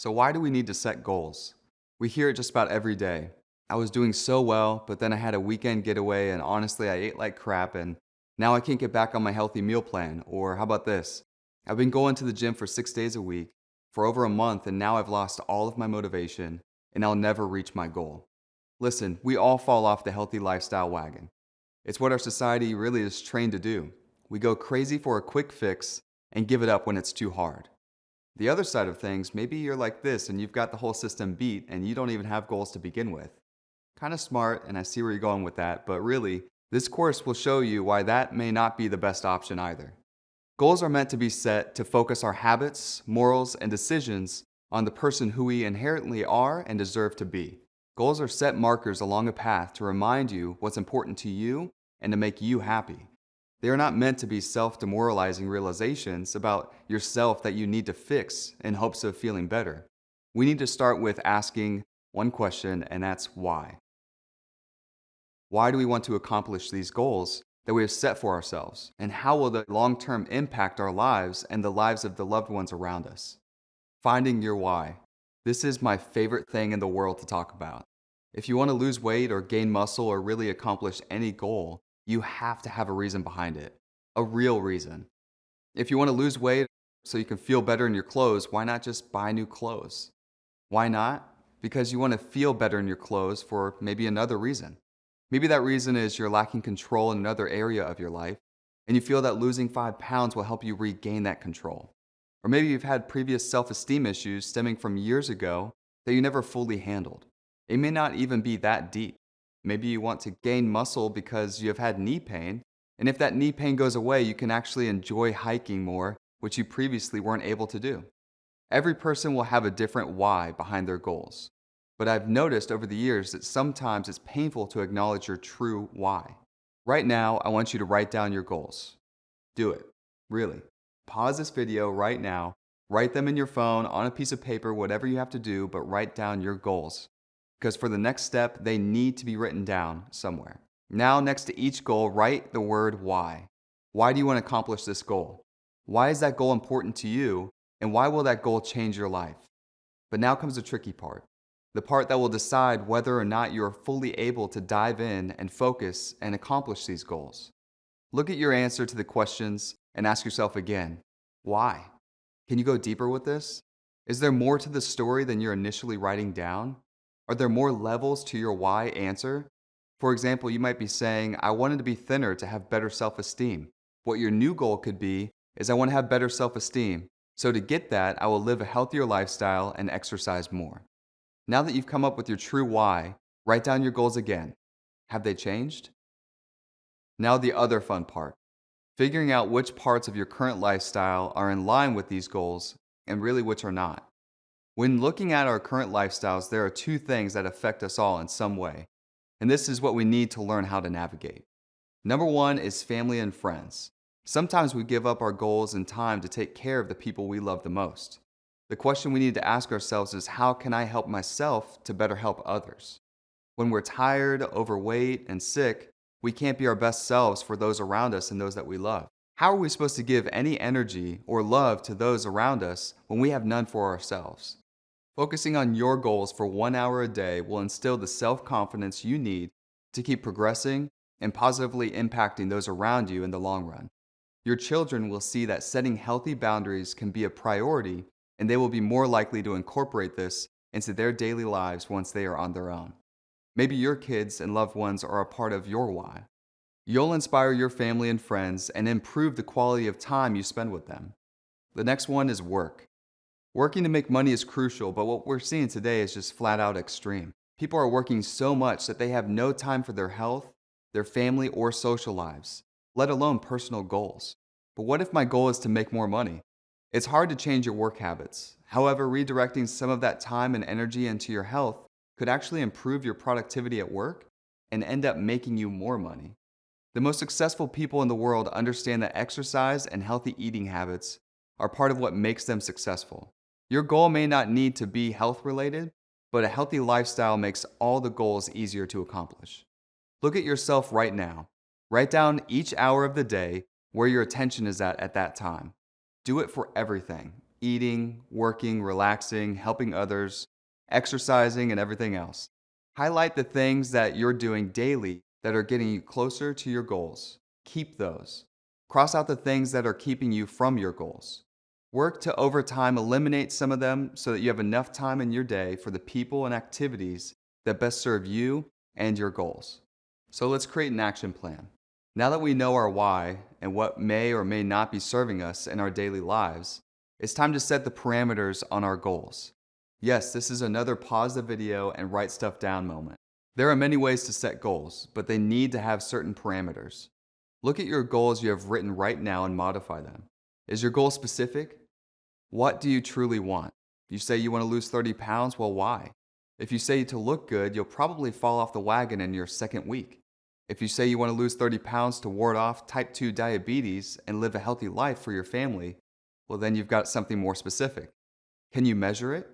So, why do we need to set goals? We hear it just about every day. I was doing so well, but then I had a weekend getaway and honestly, I ate like crap and now I can't get back on my healthy meal plan. Or how about this? I've been going to the gym for 6 days a week for over a month and now I've lost all of my motivation and I'll never reach my goal. Listen, we all fall off the healthy lifestyle wagon. It's what our society really is trained to do. We go crazy for a quick fix and give it up when it's too hard. The other side of things, maybe you're like this and you've got the whole system beat and you don't even have goals to begin with. Kind of smart, and I see where you're going with that, but really, this course will show you why that may not be the best option either. Goals are meant to be set to focus our habits, morals, and decisions on the person who we inherently are and deserve to be. Goals are set markers along a path to remind you what's important to you and to make you happy. They are not meant to be self-demoralizing realizations about yourself that you need to fix in hopes of feeling better. We need to start with asking one question, and that's why. Why do we want to accomplish these goals that we have set for ourselves? And how will the long-term impact our lives and the lives of the loved ones around us? Finding your why. This is my favorite thing in the world to talk about. If you want to lose weight or gain muscle or really accomplish any goal, you have to have a reason behind it. A real reason. If you want to lose weight so you can feel better in your clothes, why not just buy new clothes? Why not? Because you want to feel better in your clothes for maybe another reason. Maybe that reason is you're lacking control in another area of your life, and you feel that losing 5 pounds will help you regain that control. Or maybe you've had previous self-esteem issues stemming from years ago that you never fully handled. It may not even be that deep. Maybe you want to gain muscle because you have had knee pain, and if that knee pain goes away, you can actually enjoy hiking more, which you previously weren't able to do. Every person will have a different why behind their goals. But I've noticed over the years that sometimes it's painful to acknowledge your true why. Right now, I want you to write down your goals. Do it. Really. Pause this video right now. Write them in your phone, on a piece of paper, whatever you have to do, but write down your goals. Because for the next step, they need to be written down somewhere. Now, next to each goal, write the word why. Why do you want to accomplish this goal? Why is that goal important to you? And why will that goal change your life? But now comes the tricky part. The part that will decide whether or not you are fully able to dive in and focus and accomplish these goals. Look at your answer to the questions and ask yourself again, why? Can you go deeper with this? Is there more to the story than you're initially writing down? Are there more levels to your why answer? For example, you might be saying, I wanted to be thinner to have better self-esteem. What your new goal could be is I want to have better self-esteem. So to get that, I will live a healthier lifestyle and exercise more. Now that you've come up with your true why, write down your goals again. Have they changed? Now the other fun part. Figuring out which parts of your current lifestyle are in line with these goals and really which are not. When looking at our current lifestyles, there are two things that affect us all in some way. And this is what we need to learn how to navigate. Number one is family and friends. Sometimes we give up our goals and time to take care of the people we love the most. The question we need to ask ourselves is, how can I help myself to better help others? When we're tired, overweight, and sick, we can't be our best selves for those around us and those that we love. How are we supposed to give any energy or love to those around us when we have none for ourselves? Focusing on your goals for 1 hour a day will instill the self-confidence you need to keep progressing and positively impacting those around you in the long run. Your children will see that setting healthy boundaries can be a priority, and they will be more likely to incorporate this into their daily lives once they are on their own. Maybe your kids and loved ones are a part of your why. You'll inspire your family and friends and improve the quality of time you spend with them. The next one is work. Working to make money is crucial, but what we're seeing today is just flat out extreme. People are working so much that they have no time for their health, their family, or social lives, let alone personal goals. But what if my goal is to make more money? It's hard to change your work habits. However, redirecting some of that time and energy into your health could actually improve your productivity at work and end up making you more money. The most successful people in the world understand that exercise and healthy eating habits are part of what makes them successful. Your goal may not need to be health-related, but a healthy lifestyle makes all the goals easier to accomplish. Look at yourself right now. Write down each hour of the day where your attention is at that time. Do it for everything. eating, working, relaxing, helping others, exercising, and everything else. Highlight the things that you're doing daily that are getting you closer to your goals. Keep those. Cross out the things that are keeping you from your goals. Work to over time eliminate some of them so that you have enough time in your day for the people and activities that best serve you and your goals. So let's create an action plan. Now that we know our why and what may or may not be serving us in our daily lives, it's time to set the parameters on our goals. Yes, this is another pause the video and write stuff down moment. There are many ways to set goals, but they need to have certain parameters. Look at your goals you have written right now and modify them. Is your goal specific? What do you truly want? You say you want to lose 30 pounds, well, why? If you say to look good, you'll probably fall off the wagon in your second week. If you say you want to lose 30 pounds to ward off type 2 diabetes and live a healthy life for your family, well, then you've got something more specific. Can you measure it?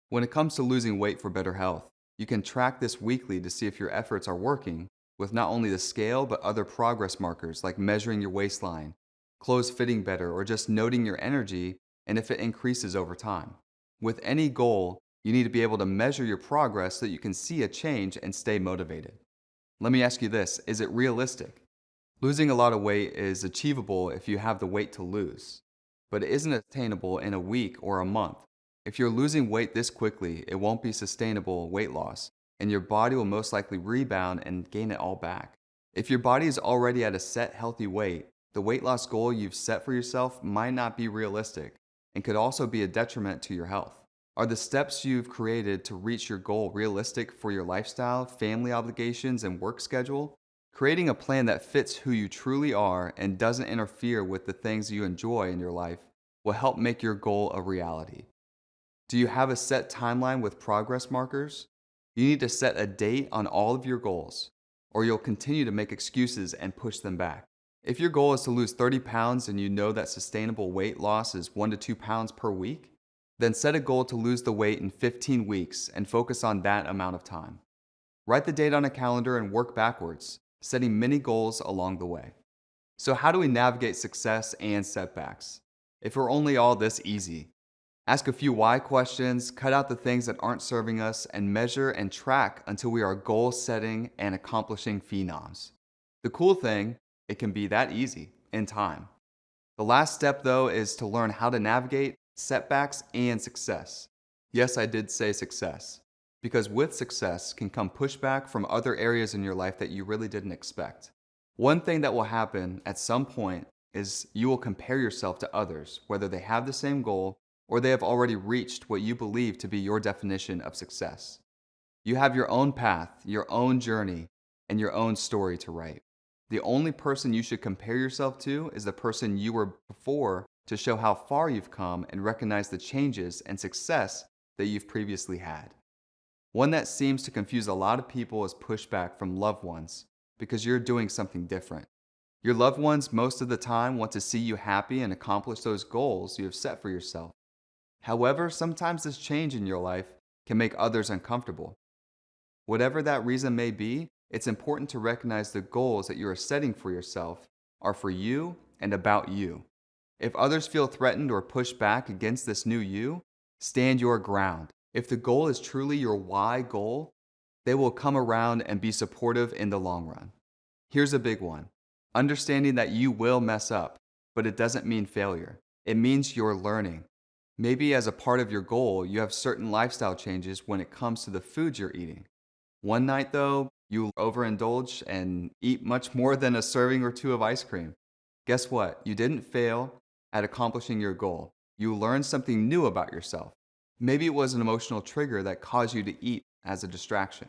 When it comes to losing weight for better health, you can track this weekly to see if your efforts are working with not only the scale but other progress markers like measuring your waistline, clothes fitting better, or just noting your energy and if it increases over time. With any goal, you need to be able to measure your progress so that you can see a change and stay motivated. Let me ask you this, is it realistic? Losing a lot of weight is achievable if you have the weight to lose, but it isn't attainable in a week or a month. If you're losing weight this quickly, it won't be sustainable weight loss, and your body will most likely rebound and gain it all back. If your body is already at a set healthy weight, the weight loss goal you've set for yourself might not be realistic and could also be a detriment to your health. Are the steps you've created to reach your goal realistic for your lifestyle, family obligations, and work schedule? Creating a plan that fits who you truly are and doesn't interfere with the things you enjoy in your life will help make your goal a reality. Do you have a set timeline with progress markers? You need to set a date on all of your goals, or you'll continue to make excuses and push them back. If your goal is to lose 30 pounds and you know that sustainable weight loss is 1 to 2 pounds per week, then set a goal to lose the weight in 15 weeks and focus on that amount of time. Write the date on a calendar and work backwards, setting mini goals along the way. So how do we navigate success and setbacks? If we're only all this easy, ask a few why questions, cut out the things that aren't serving us, and measure and track until we are goal-setting and accomplishing phenoms. The cool thing, it can be that easy in time. The last step, though, is to learn how to navigate setbacks and success. Yes, I did say success, because with success can come pushback from other areas in your life that you really didn't expect. One thing that will happen at some point is you will compare yourself to others, whether they have the same goal or they have already reached what you believe to be your definition of success. You have your own path, your own journey, and your own story to write. The only person you should compare yourself to is the person you were before to show how far you've come and recognize the changes and success that you've previously had. One that seems to confuse a lot of people is pushback from loved ones because you're doing something different. Your loved ones most of the time want to see you happy and accomplish those goals you have set for yourself. However, sometimes this change in your life can make others uncomfortable. Whatever that reason may be, it's important to recognize the goals that you are setting for yourself are for you and about you. If others feel threatened or push back against this new you, stand your ground. If the goal is truly your why goal, they will come around and be supportive in the long run. Here's a big one. Understanding that you will mess up, but it doesn't mean failure. It means you're learning. Maybe as a part of your goal, you have certain lifestyle changes when it comes to the foods you're eating. One night, though, you overindulge and eat much more than a serving or two of ice cream. Guess what? You didn't fail at accomplishing your goal. You learned something new about yourself. Maybe it was an emotional trigger that caused you to eat as a distraction.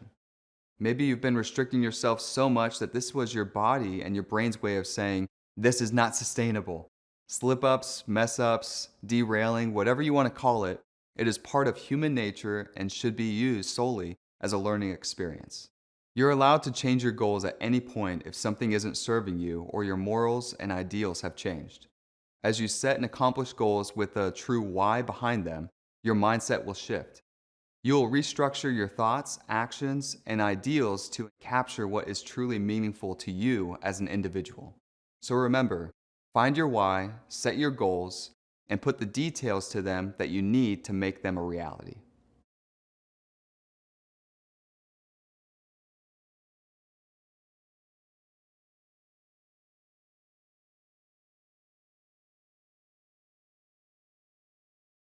Maybe you've been restricting yourself so much that this was your body and your brain's way of saying, this is not sustainable. Slip-ups, mess-ups, derailing, whatever you want to call it, it is part of human nature and should be used solely as a learning experience. You're allowed to change your goals at any point if something isn't serving you or your morals and ideals have changed. As you set and accomplish goals with a true why behind them, your mindset will shift. You will restructure your thoughts, actions, and ideals to capture what is truly meaningful to you as an individual. So remember, find your why, set your goals, and put the details to them that you need to make them a reality.